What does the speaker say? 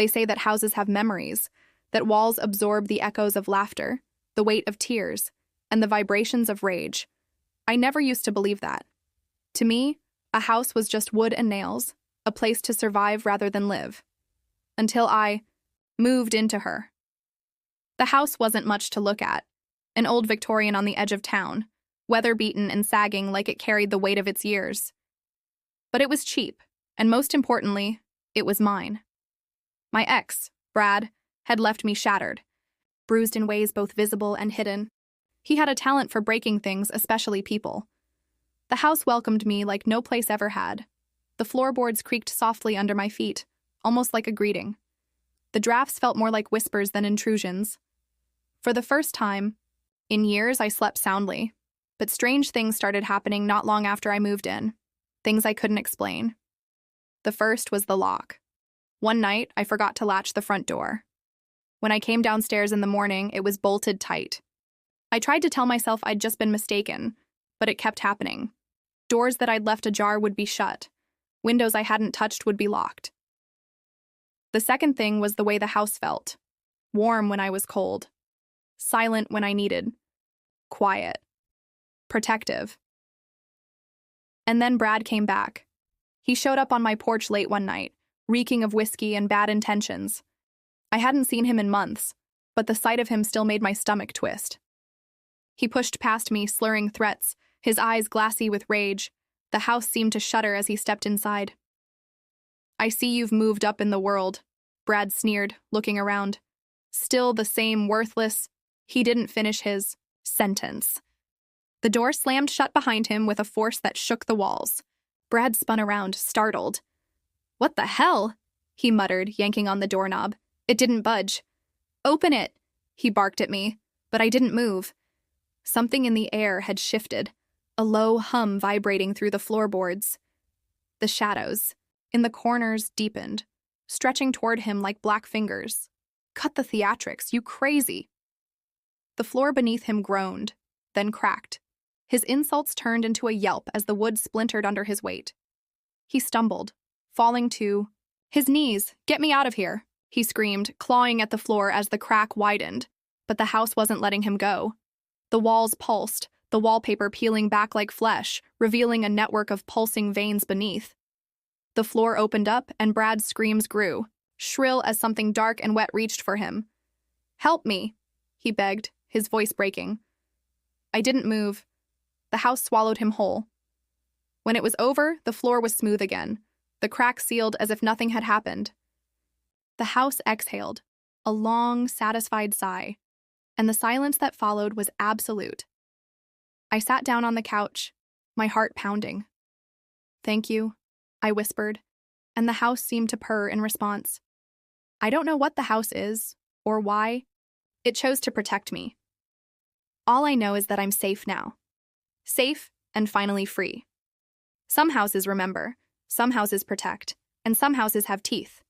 They say that houses have memories, that walls absorb the echoes of laughter, the weight of tears, and the vibrations of rage. I never used to believe that. To me, a house was just wood and nails, a place to survive rather than live. Until I moved into her. The house wasn't much to look at. An old Victorian on the edge of town, weather-beaten and sagging like it carried the weight of its years. But it was cheap, and most importantly, it was mine. My ex, Brad, had left me shattered, bruised in ways both visible and hidden. He had a talent for breaking things, especially people. The house welcomed me like no place ever had. The floorboards creaked softly under my feet, almost like a greeting. The drafts felt more like whispers than intrusions. For the first time in years, I slept soundly, but strange things started happening not long after I moved in, things I couldn't explain. The first was the lock. One night, I forgot to latch the front door. When I came downstairs in the morning, it was bolted tight. I tried to tell myself I'd just been mistaken, but it kept happening. Doors that I'd left ajar would be shut. Windows I hadn't touched would be locked. The second thing was the way the house felt. Warm when I was cold. Silent when I needed. Quiet. Protective. And then Brad came back. He showed up on my porch late one night, reeking of whiskey and bad intentions. I hadn't seen him in months, but the sight of him still made my stomach twist. He pushed past me, slurring threats, his eyes glassy with rage. The house seemed to shudder as he stepped inside. "I see you've moved up in the world," Brad sneered, looking around. Still the same worthless. He didn't finish his sentence. The door slammed shut behind him with a force that shook the walls. Brad spun around, startled. "What the hell?" he muttered, yanking on the doorknob. It didn't budge. "Open it," he barked at me, but I didn't move. Something in the air had shifted, a low hum vibrating through the floorboards. The shadows in the corners deepened, stretching toward him like black fingers. "Cut the theatrics, you crazy!" The floor beneath him groaned, then cracked. His insults turned into a yelp as the wood splintered under his weight. He stumbled, falling to his knees. "Get me out of here," he screamed, clawing at the floor as the crack widened. But the house wasn't letting him go. The walls pulsed, the wallpaper peeling back like flesh, revealing a network of pulsing veins beneath. The floor opened up, and Brad's screams grew, shrill as something dark and wet reached for him. "Help me," he begged, his voice breaking. I didn't move. The house swallowed him whole. When it was over, the floor was smooth again, the cracks sealed as if nothing had happened. The house exhaled, a long, satisfied sigh, and the silence that followed was absolute. I sat down on the couch, my heart pounding. "Thank you," I whispered, and the house seemed to purr in response. I don't know what the house is, or why. It chose to protect me. All I know is that I'm safe now. Safe and finally free. Some houses remember, some houses protect, and some houses have teeth.